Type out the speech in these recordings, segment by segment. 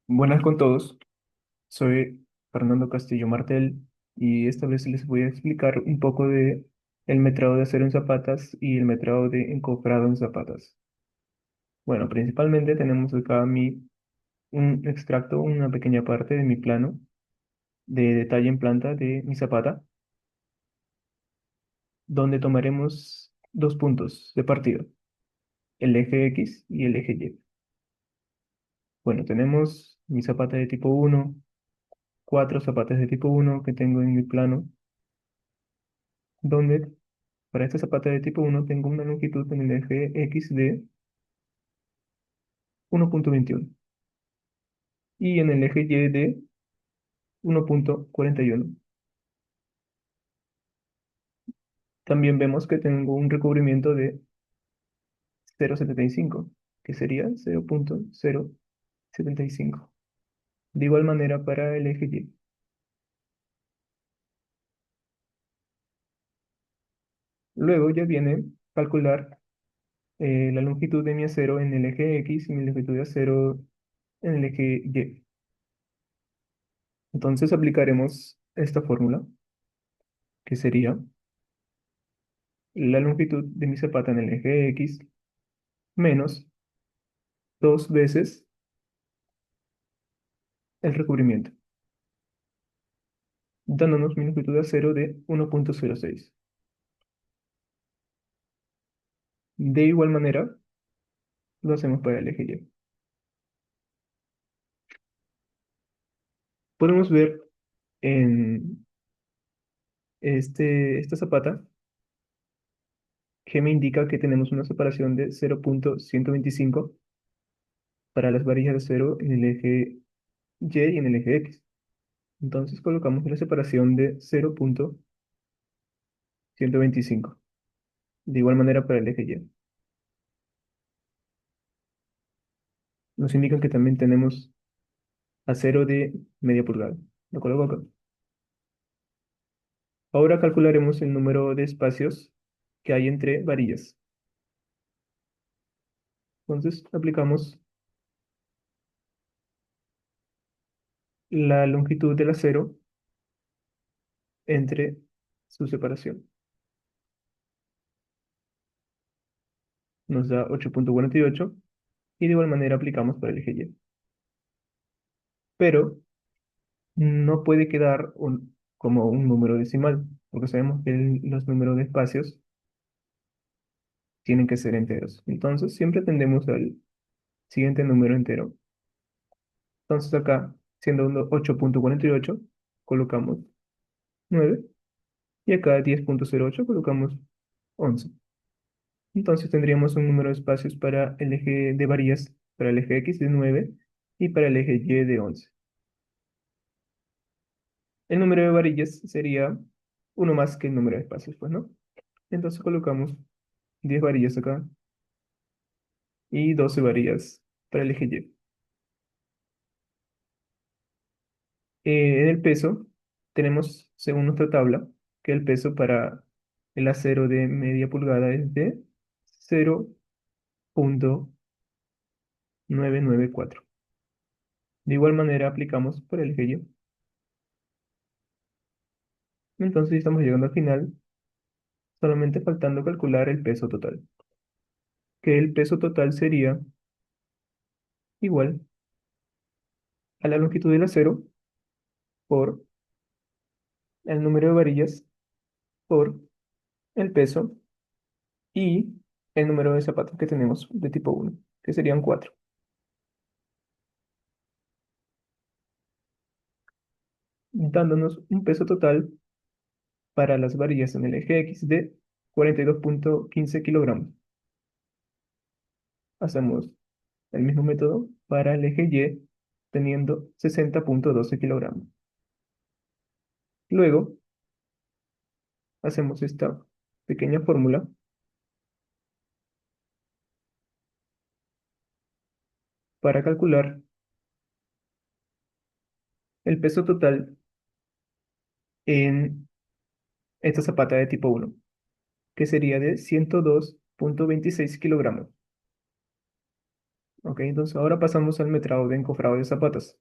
Buenas con todos, soy Fernando Castillo Martel y esta vez les voy a explicar un poco de el metrado de acero en zapatas y el metrado de encofrado en zapatas. Bueno, principalmente tenemos acá un extracto, una pequeña parte de mi plano de detalle en planta de mi zapata, donde tomaremos dos puntos de partida, el eje X y el eje Y. Bueno, tenemos mi zapata de tipo 1, cuatro zapatas de tipo 1 que tengo en mi plano, donde para esta zapata de tipo 1 tengo una longitud en el eje X de 1,21 y en el eje Y de 1,41. También vemos que tengo un recubrimiento de 0,75, que sería 0,075. De igual manera para el eje Y. Luego ya viene calcular la longitud de mi acero en el eje X y mi longitud de acero en el eje Y. Entonces aplicaremos esta fórmula, que sería la longitud de mi zapata en el eje X menos dos veces el recubrimiento, dándonos mi longitud de acero de 1,06. De igual manera, lo hacemos para el eje Y. Podemos ver en esta zapata que me indica que tenemos una separación de 0,125 para las varillas de acero en el eje Y y en el eje X. Entonces colocamos la separación de 0,125. De igual manera para el eje Y. Nos indican que también tenemos acero de media pulgada. Lo coloco acá. Ahora calcularemos el número de espacios que hay entre varillas. Entonces aplicamos la longitud del acero entre su separación. Nos da 8,48 y de igual manera aplicamos para el eje Y. Pero no puede quedar como un número decimal, porque sabemos que los números de espacios tienen que ser enteros. Entonces siempre tendemos al siguiente número entero. Entonces acá, siendo 8,48, colocamos 9 y acá 10,08 colocamos 11. Entonces tendríamos un número de espacios para el eje de varillas, para el eje X de 9 y para el eje Y de 11. El número de varillas sería uno más que el número de espacios, pues, ¿no? Entonces colocamos 10 varillas acá y 12 varillas para el eje Y. En el peso tenemos, según nuestra tabla, que el peso para el acero de media pulgada es de 0,994. De igual manera aplicamos para el eje Y. Entonces estamos llegando al final, solamente faltando calcular el peso total, que el peso total sería igual a la longitud del acero por el número de varillas por el peso y el número de zapatos que tenemos de tipo 1, que serían 4, dándonos un peso total para las varillas en el eje X de 42,15 kilogramos. Hacemos el mismo método para el eje Y, teniendo 60,12 kilogramos. Luego, hacemos esta pequeña fórmula para calcular el peso total en esta zapata de tipo 1, que sería de 102,26 kilogramos. Ok, entonces ahora pasamos al metrado de encofrado de zapatas,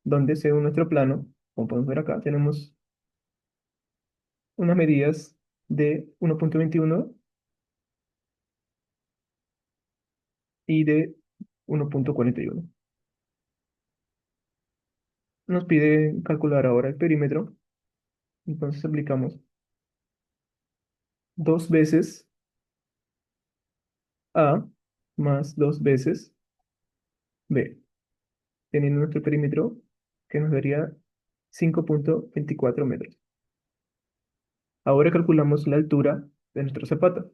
donde según nuestro plano, como podemos ver acá, tenemos unas medidas de 1,21 y de 1,41. Nos pide calcular ahora el perímetro, entonces aplicamos 2 veces A más 2 veces B, teniendo nuestro perímetro que nos daría 5,24 metros. Ahora calculamos la altura de nuestra zapata.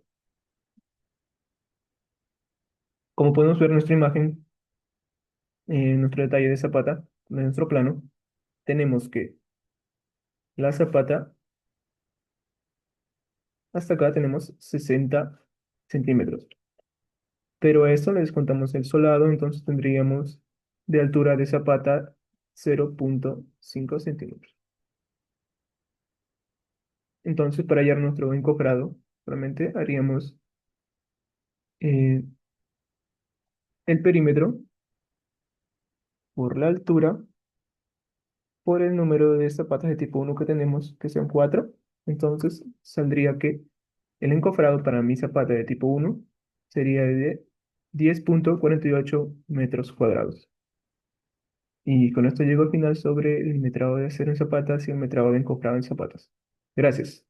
Como podemos ver en nuestra imagen, en nuestro detalle de zapata, en nuestro plano, tenemos que la zapata, hasta acá tenemos 60 centímetros. Pero a esto le descontamos el solado, entonces tendríamos de altura de zapata 0,5 centímetros. Entonces, para hallar nuestro encofrado, solamente haríamos eh, el perímetro por la altura por el número de zapatas de tipo 1 que tenemos, que son 4. Entonces, saldría que el encofrado para mi zapata de tipo 1 sería de 10,48 metros cuadrados. Y con esto llego al final sobre el metrado de acero en zapatas y el metrado de encofrado en zapatas. Gracias.